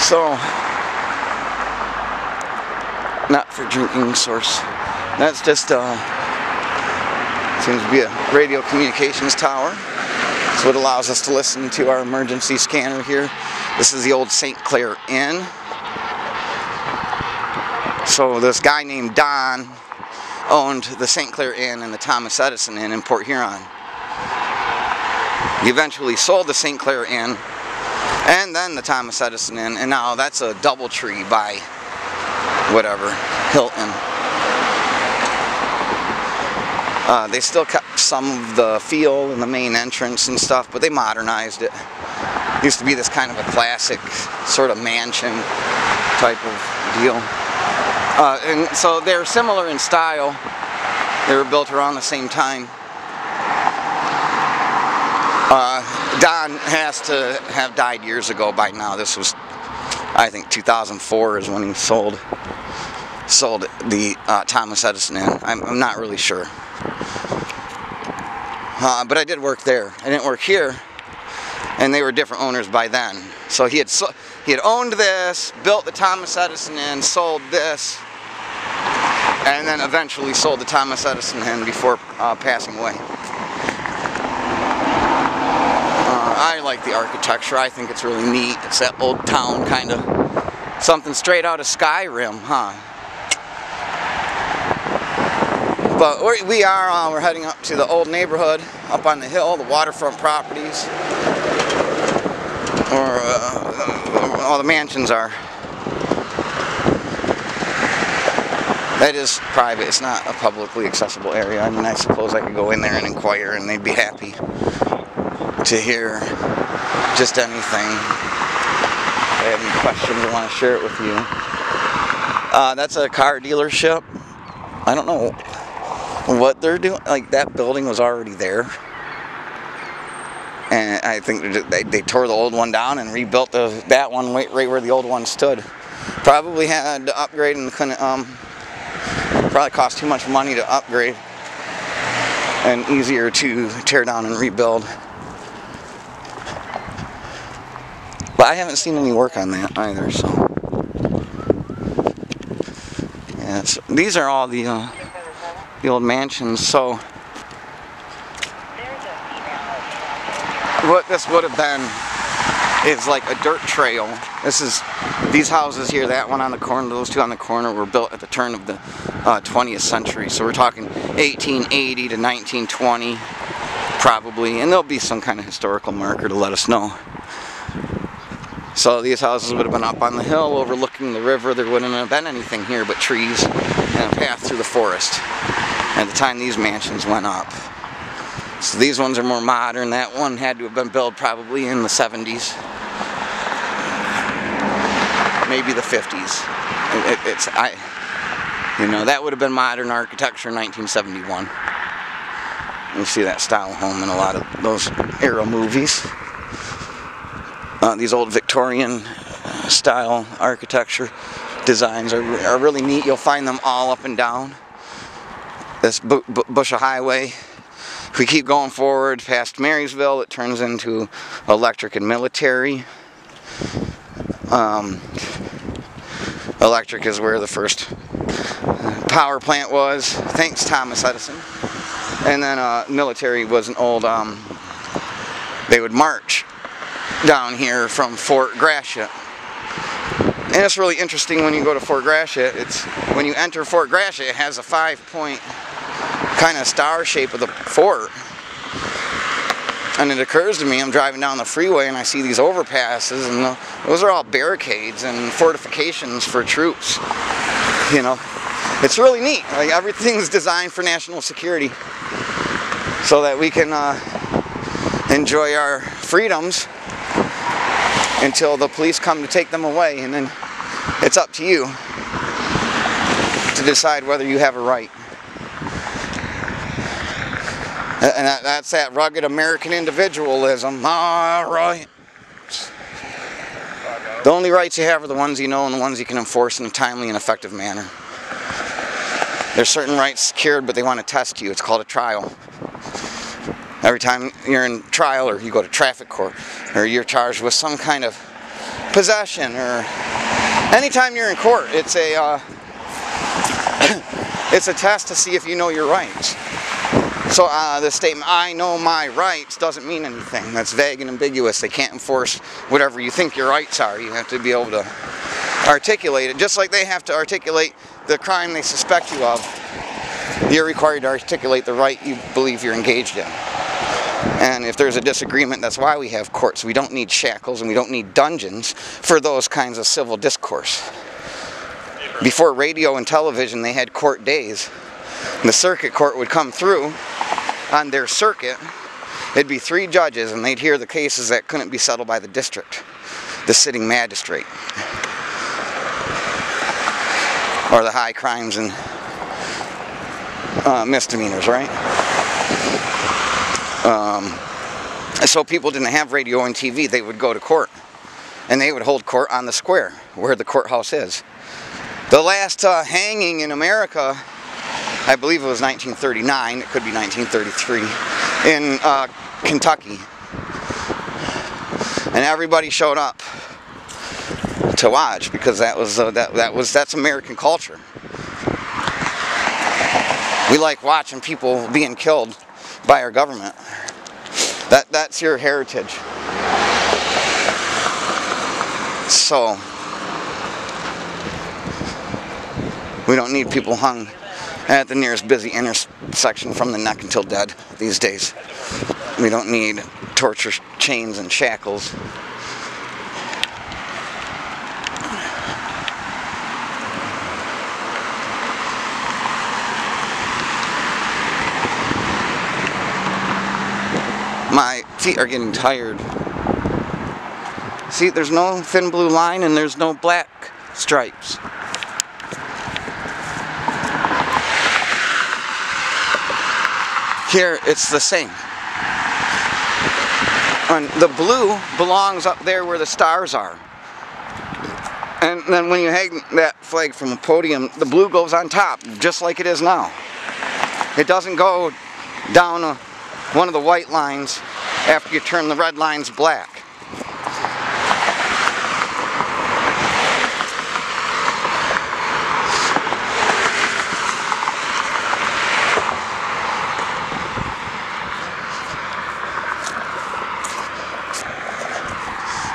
So, not for drinking source. That's just seems to be a radio communications tower. That's what allows us to listen to our emergency scanner here. This is the old Saint Clair Inn. So this guy named Don owned the Saint Clair Inn and the Thomas Edison Inn in Port Huron. He eventually sold the Saint Clair Inn and then the Thomas Edison Inn, and now that's a DoubleTree by whatever, Hilton. They still kept some of the feel in the main entrance and stuff, but they modernized it. It used to be this kind of a classic sort of mansion type of deal. And so they're similar in style. They were built around the same time. Don has to have died years ago by now. This was, I think, 2004 is when he sold the Thomas Edison Inn. I'm not really sure. But I did work there. I didn't work here, and they were different owners by then. So he had owned this, built the Thomas Edison Inn, sold this, and then eventually sold the Thomas Edison Inn before passing away. I like the architecture. I think it's really neat. It's that old town kind of, something straight out of Skyrim, huh? But we're heading up to the old neighborhood, up on the hill, the waterfront properties, or all the mansions are. That is private. It's not a publicly accessible area. I mean, I suppose I could go in there and inquire, and they'd be happy to hear just anything. If they have any questions, I want to share it with you. That's a car dealership. I don't know what they're doing. Like, that building was already there, and I think they tore the old one down and rebuilt that one right where the old one stood. Probably had to upgrade and couldn't. Probably cost too much money to upgrade, and easier to tear down and rebuild. But I haven't seen any work on that either. So yeah, so these are all the old mansions. So what this would have been is like a dirt trail. These houses here, that one on the corner, those two on the corner, were built at the turn of the 20th century. So we're talking 1880 to 1920 probably, and there'll be some kind of historical marker to let us know. So these houses would have been up on the hill overlooking the river. There wouldn't have been anything here but trees and a path through the forest at the time these mansions went up. So these ones are more modern. That one had to have been built probably in the 70s, maybe the 50s. That would have been modern architecture in 1971. You see that style home in a lot of those era movies. These old Victorian style architecture designs are really neat. You'll find them all up and down this Busha Highway. If we keep going forward past Marysville, it turns into electric and military. Electric is where the first power plant was, thanks Thomas Edison. And then military was an old, they would march down here from Fort Gratiot. And it's really interesting when you go to Fort Gratiot. When you enter Fort Gratiot, it has a 5-point kind of star shape of the fort. And it occurs to me, I'm driving down the freeway and I see these overpasses, and those are all barricades and fortifications for troops. It's really neat. Like, everything's designed for national security so that we can enjoy our freedoms until the police come to take them away, and then it's up to you to decide whether you have a right. And that's that rugged American individualism. All right. The only rights you have are the ones you know and the ones you can enforce in a timely and effective manner. There's certain rights secured, but they want to test you. It's called a trial. Every time you're in trial, or you go to traffic court, or you're charged with some kind of possession, or anytime you're in court, it's a it's a test to see if you know your rights. So the statement, "I know my rights," doesn't mean anything. That's vague and ambiguous. They can't enforce whatever you think your rights are. You have to be able to articulate it, just like they have to articulate the crime they suspect you of. You're required to articulate the right you believe you're engaged in. And if there's a disagreement, that's why we have courts. We don't need shackles and we don't need dungeons for those kinds of civil discourse. Before radio and television, they had court days. And the circuit court would come through on their circuit. It'd be 3 judges, and they'd hear the cases that couldn't be settled by the district, the sitting magistrate, or the high crimes and misdemeanors, right? So people didn't have radio and TV. They would go to court, and they would hold court on the square where the courthouse is. The last hanging in America, I believe it was 1939, it could be 1933, in Kentucky. And everybody showed up to watch, because that's American culture. We like watching people being killed by our government. That's your heritage. So we don't need people hung at the nearest busy intersection from the neck until dead these days. We don't need torture chains and shackles. My feet are getting tired. See, there's no thin blue line and there's no black stripes. Here, it's the same. And the blue belongs up there where the stars are. And then when you hang that flag from a podium, the blue goes on top, just like it is now. It doesn't go down one of the white lines after you turn the red lines black.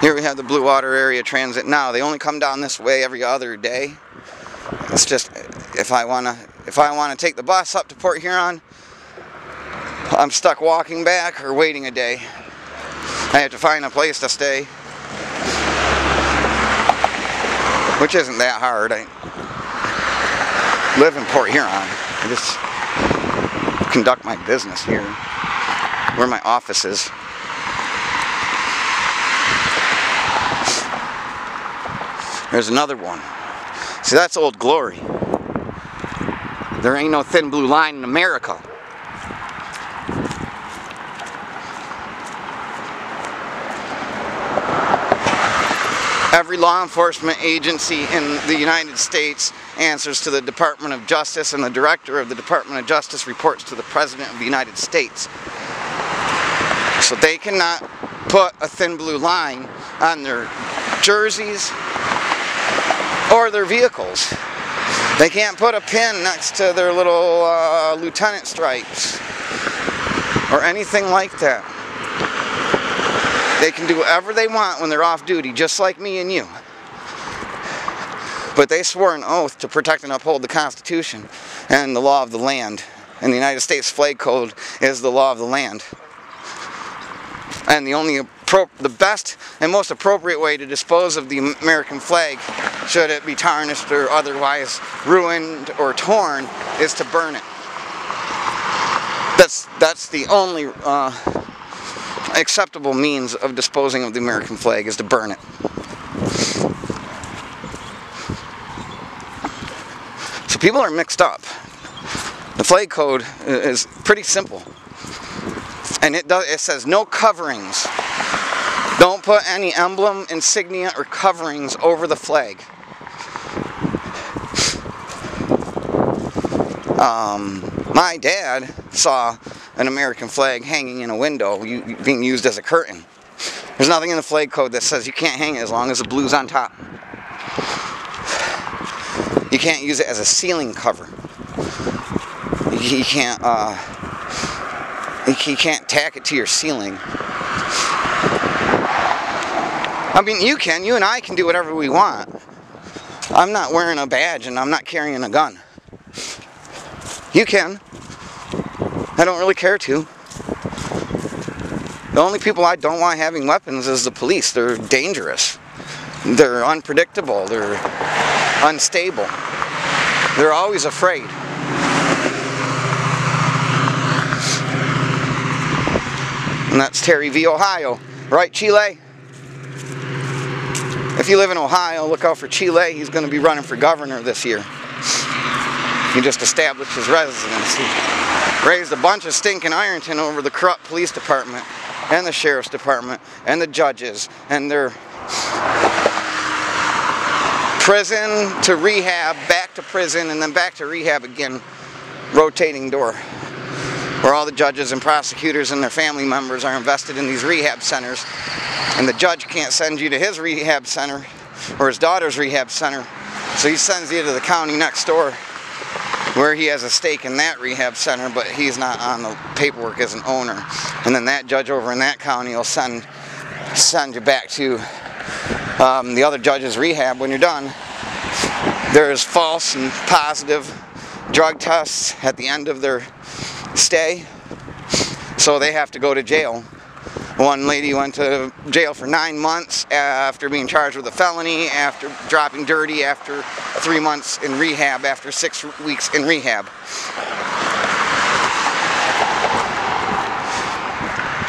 Here we have the Blue Water Area Transit now. They only come down this way every other day. It's just, if I wanna take the bus up to Port Huron, I'm stuck walking back or waiting a day. I have to find a place to stay, which isn't that hard. I live in Port Huron. I just conduct my business here, where my office is. There's another one. See, that's Old Glory. There ain't no thin blue line in America. Every law enforcement agency in the United States answers to the Department of Justice, and the director of the Department of Justice reports to the President of the United States. So they cannot put a thin blue line on their jerseys or their vehicles. They can't put a pin next to their little lieutenant stripes or anything like that. They can do whatever they want when they're off duty, just like me and you. But they swore an oath to protect and uphold the Constitution and the law of the land. And the United States flag code is the law of the land. And the best and most appropriate way to dispose of the American flag, should it be tarnished or otherwise ruined or torn, is to burn it. That's the only acceptable means of disposing of the American flag, is to burn it. So people are mixed up. The flag code is pretty simple. And it says no coverings. Don't put any emblem, insignia, or coverings over the flag. My dad saw an American flag hanging in a window being used as a curtain. There's nothing in the flag code that says you can't hang it as long as the blue's on top. You can't use it as a ceiling cover. You can't tack it to your ceiling. I mean, you and I can do whatever we want. I'm not wearing a badge and I'm not carrying a gun. You can. I don't really care to. The only people I don't want having weapons is the police. They're dangerous. They're unpredictable. They're unstable. They're always afraid. And that's Terry v. Ohio. Right, Chile? If you live in Ohio, look out for Chile. He's going to be running for governor this year. He just established his residency. Raised a bunch of stinking Ironton over the corrupt police department and the sheriff's department and the judges and their prison to rehab, back to prison, and then back to rehab again, rotating door, where all the judges and prosecutors and their family members are invested in these rehab centers, and the judge can't send you to his rehab center or his daughter's rehab center, so he sends you to the county next door where he has a stake in that rehab center, but he's not on the paperwork as an owner. And then that judge over in that county will send you back to the other judge's rehab when you're done. There's false and positive drug tests at the end of their stay, so they have to go to jail. One lady went to jail for 9 months after being charged with a felony, after dropping dirty, after 3 months in rehab, after 6 weeks in rehab.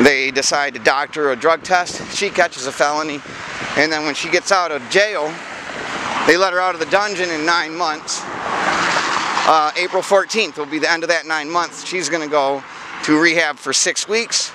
They decide to doctor a drug test. She catches a felony, and then when she gets out of jail, they let her out of the dungeon in 9 months. April 14th will be the end of that 9 months. She's going to go to rehab for 6 weeks,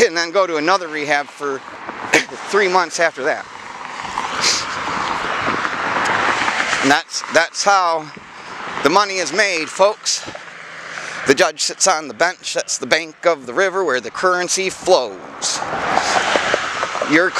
and then go to another rehab for 3 months after that. And that's how the money is made, folks. The judge sits on the bench. That's the bank of the river where the currency flows. Your